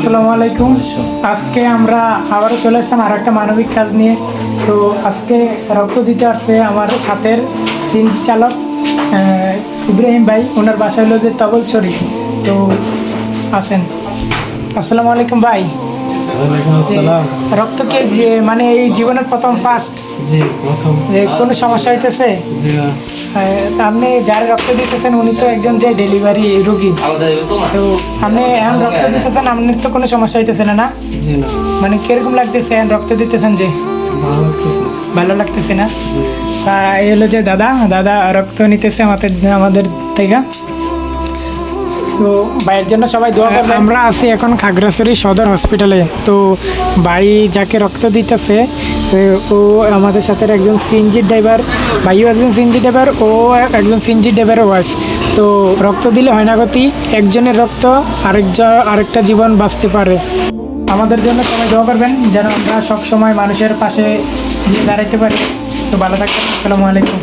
আসসালামু আলাইকুম। আজকে আমরা আবারও চলে আসলাম আর একটা মানবিক কাজ নিয়ে। তো আজকে রক্ত দিতে আসছে আমার সাথের সিএনজি চালক ইব্রাহিম ভাই। ওনার বাসা হলো যে তবলছড়ি। তো আসেন। আসসালামু আলাইকুম ভাই। রক্ত কে যে মানে এই জীবনের প্রথম ফার্স্ট যে কোনো সমস্যা হইতেছে? আপনি যারা রক্ত দিতেছেন উনি তো একজন যে ডেলিভারি রোগী। তো আপনি এখন রক্ত দিতেছেন, আপনার তো কোনো সমস্যা হইতেছে না? মানে কিরকম লাগতেছে এখন রক্ত দিতেছেন যে? ভালো লাগতেছে না? এই হলো যে দাদা রক্ত নিতেছে আমাদের থেকে। তো ভাইয়ের জন্য সবাই দোয়া করবেন। আমরা আছি এখন খাগড়াছড়ি সদর হসপিটালে। তো ভাই যাকে রক্ত দিতেছে ও আমাদের সাথে একজন সিএনজি ড্রাইভার, ভাইও একজন সিএনজি ড্রাইভার, ও একজন সিএনজি ড্রাইভারের ওয়াইফ। তো রক্ত দিলে হয় না গতি, একজনের রক্ত আরেকটা জীবন বাঁচতে পারে। আমাদের জন্য সবাই দোয়া করবেন যেন আমরা সবসময় মানুষের পাশে গিয়ে দাঁড়াইতে পারি। তো ভালো থাকবেন। আসসালামু আলাইকুম।